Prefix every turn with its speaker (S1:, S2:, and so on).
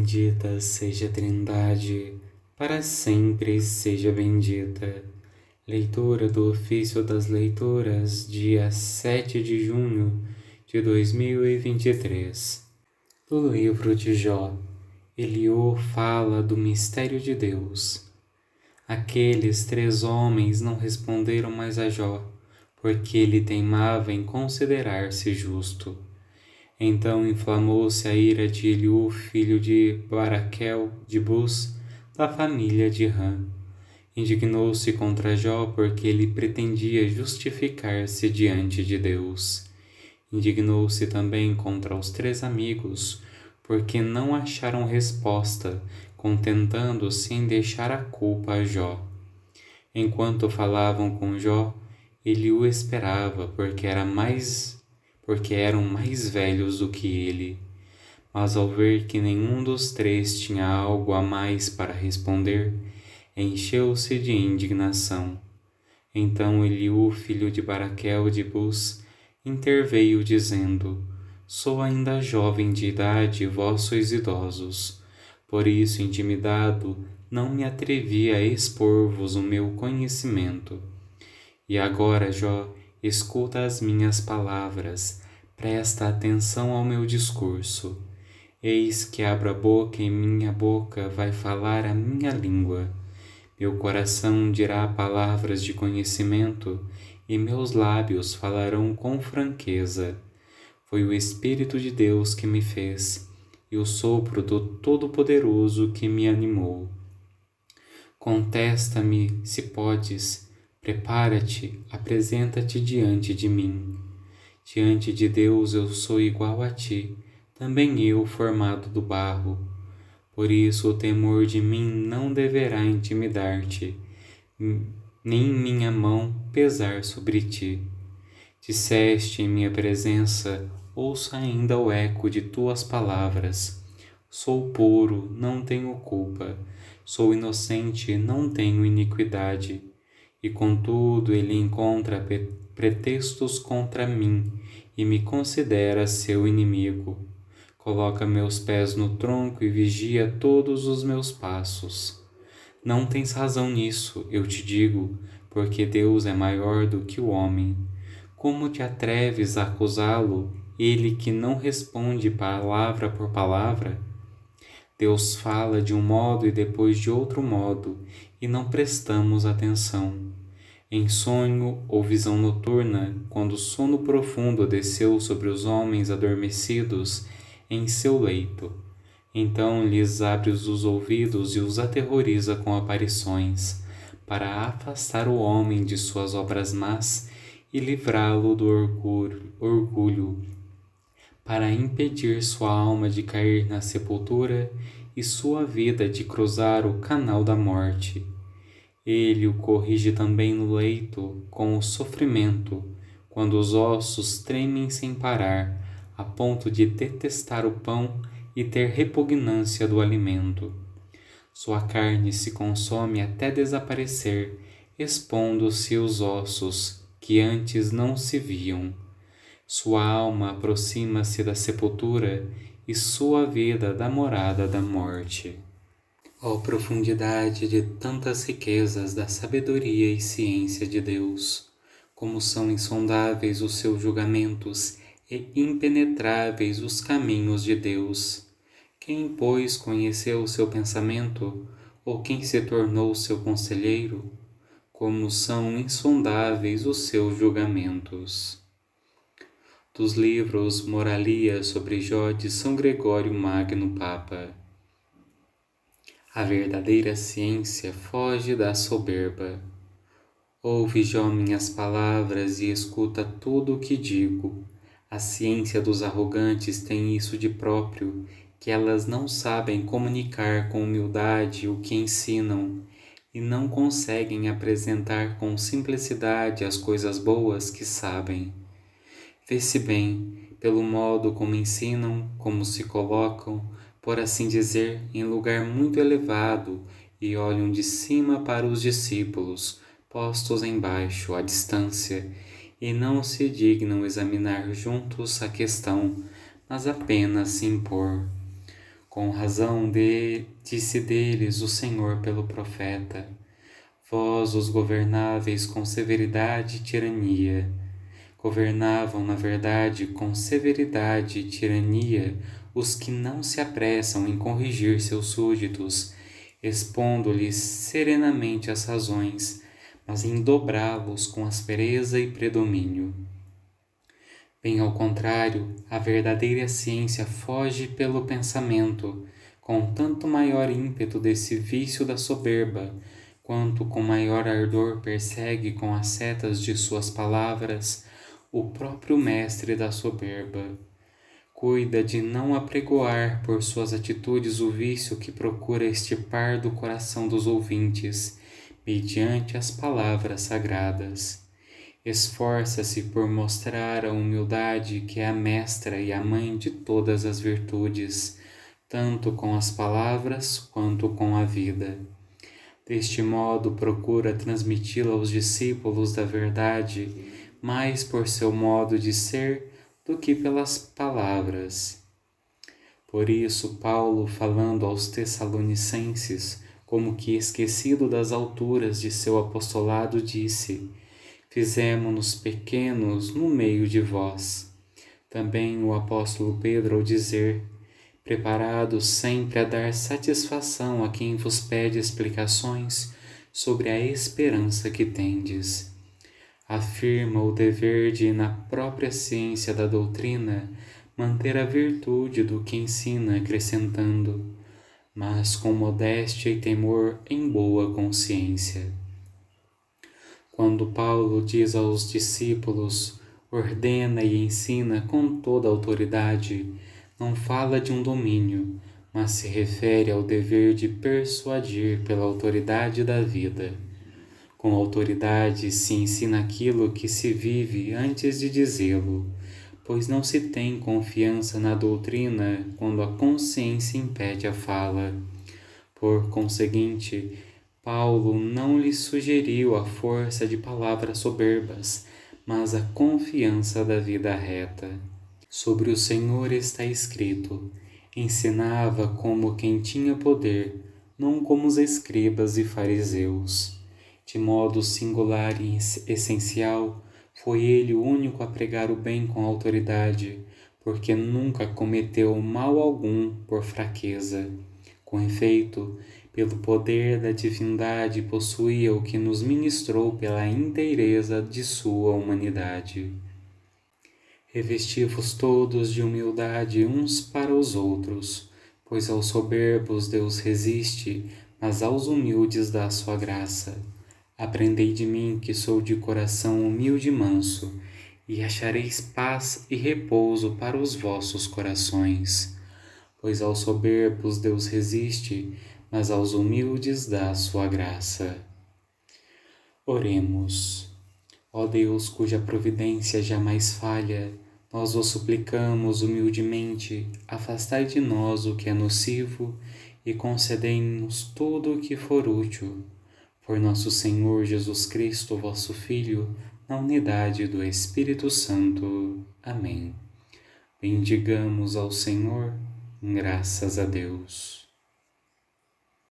S1: Bendita seja a Trindade, para sempre seja bendita. Leitura do Ofício das Leituras, dia 7 de junho de 2023. Do livro de Jó, Eliú fala do mistério de Deus. Aqueles 3 homens não responderam mais a Jó, porque ele teimava em considerar-se justo. Então inflamou-se a ira de Eliú, filho de Baraquel de Bus, da família de Rã. Indignou-se contra Jó porque ele pretendia justificar-se diante de Deus. Indignou-se também contra os 3 amigos, porque não acharam resposta, contentando-se em deixar a culpa a Jó. Enquanto falavam com Jó, Eliú esperava, porque eram mais velhos do que ele. Mas ao ver que nenhum dos 3 tinha algo a mais para responder, encheu-se de indignação. Então Eliú, filho de Baraquel de Bus, interveio dizendo: Sou ainda jovem de idade e vós sois idosos. Por isso, intimidado, não me atrevi a expor-vos o meu conhecimento. E agora, Jó, escuta as minhas palavras, presta atenção ao meu discurso. Eis que abro a boca e minha boca vai falar a minha língua. Meu coração dirá palavras de conhecimento e meus lábios falarão com franqueza. Foi o Espírito de Deus que me fez e o sopro do Todo-Poderoso que me animou. Contesta-me, se podes. Prepara-te, apresenta-te diante de mim. Diante de Deus eu sou igual a ti, também eu formado do barro. Por isso o temor de mim não deverá intimidar-te, nem minha mão pesar sobre ti. Disseste em minha presença, ouço ainda o eco de tuas palavras. Sou puro, não tenho culpa. Sou inocente, não tenho iniquidade. E contudo ele encontra pretextos contra mim e me considera seu inimigo. Coloca meus pés no tronco e vigia todos os meus passos. Não tens razão nisso, eu te digo, porque Deus é maior do que o homem. Como te atreves a acusá-lo, ele que não responde palavra por palavra? Deus fala de um modo e depois de outro modo, e não prestamos atenção. Em sonho ou visão noturna, quando o sono profundo desceu sobre os homens adormecidos em seu leito, então lhes abre os ouvidos e os aterroriza com aparições, para afastar o homem de suas obras más e livrá-lo do orgulho, para impedir sua alma de cair na sepultura e sua vida de cruzar o canal da morte. Ele o corrige também no leito com o sofrimento, quando os ossos tremem sem parar, a ponto de detestar o pão e ter repugnância do alimento. Sua carne se consome até desaparecer, expondo-se os ossos que antes não se viam. Sua alma aproxima-se da sepultura e sua vida da morada da morte. Ó profundidade de tantas riquezas da sabedoria e ciência de Deus! Como são insondáveis os seus julgamentos e impenetráveis os caminhos de Deus! Quem, pois, conheceu o seu pensamento, ou quem se tornou seu conselheiro? Como são insondáveis os seus julgamentos! Dos livros Moralia sobre Jó de São Gregório Magno Papa. A verdadeira ciência foge da soberba. Ouve, Jó, minhas palavras e escuta tudo o que digo. A ciência dos arrogantes tem isso de próprio, que elas não sabem comunicar com humildade o que ensinam e não conseguem apresentar com simplicidade as coisas boas que sabem. Vê-se bem, pelo modo como ensinam, como se colocam, por assim dizer, em lugar muito elevado e olham de cima para os discípulos, postos embaixo, à distância, e não se dignam examinar juntos a questão, mas apenas se impor. Com razão disse deles o Senhor pelo profeta: vós os governáveis com severidade e tirania. Governavam, na verdade, com severidade e tirania os que não se apressam em corrigir seus súditos, expondo-lhes serenamente as razões, mas em dobrá-los com aspereza e predomínio. Bem ao contrário, a verdadeira ciência foge pelo pensamento, com tanto maior ímpeto desse vício da soberba, quanto com maior ardor persegue com as setas de suas palavras o próprio mestre da soberba. Cuida de não apregoar por suas atitudes o vício que procura extirpar do coração dos ouvintes, mediante as palavras sagradas. Esforça-se por mostrar a humildade que é a mestra e a mãe de todas as virtudes, tanto com as palavras quanto com a vida. Deste modo procura transmiti-la aos discípulos da verdade, mais por seu modo de ser do que pelas palavras. Por isso, Paulo, falando aos Tessalonicenses, como que esquecido das alturas de seu apostolado, disse: fizemo-nos pequenos no meio de vós. Também o apóstolo Pedro, ao dizer: preparados sempre a dar satisfação a quem vos pede explicações sobre a esperança que tendes. Afirma o dever de, na própria ciência da doutrina, manter a virtude do que ensina, acrescentando, mas com modéstia e temor em boa consciência. Quando Paulo diz aos discípulos, ordena e ensina com toda autoridade, não fala de um domínio, mas se refere ao dever de persuadir pela autoridade da vida. Com autoridade se ensina aquilo que se vive antes de dizê-lo, pois não se tem confiança na doutrina quando a consciência impede a fala. Por conseguinte, Paulo não lhe sugeriu a força de palavras soberbas, mas a confiança da vida reta. Sobre o Senhor está escrito: ensinava como quem tinha poder, não como os escribas e fariseus. De modo singular e essencial, foi ele o único a pregar o bem com autoridade, porque nunca cometeu mal algum por fraqueza. Com efeito, pelo poder da divindade possuía o que nos ministrou pela inteireza de sua humanidade. Revesti-vos todos de humildade uns para os outros, pois aos soberbos Deus resiste, mas aos humildes dá sua graça. Aprendei de mim, que sou de coração humilde e manso, e achareis paz e repouso para os vossos corações. Pois aos soberbos Deus resiste, mas aos humildes dá sua graça. Oremos. Ó Deus, cuja providência jamais falha, nós vos suplicamos humildemente, afastai de nós o que é nocivo e concedei-nos tudo o que for útil. Por nosso Senhor Jesus Cristo, vosso Filho, na unidade do Espírito Santo. Amém. Bendigamos ao Senhor, graças a Deus.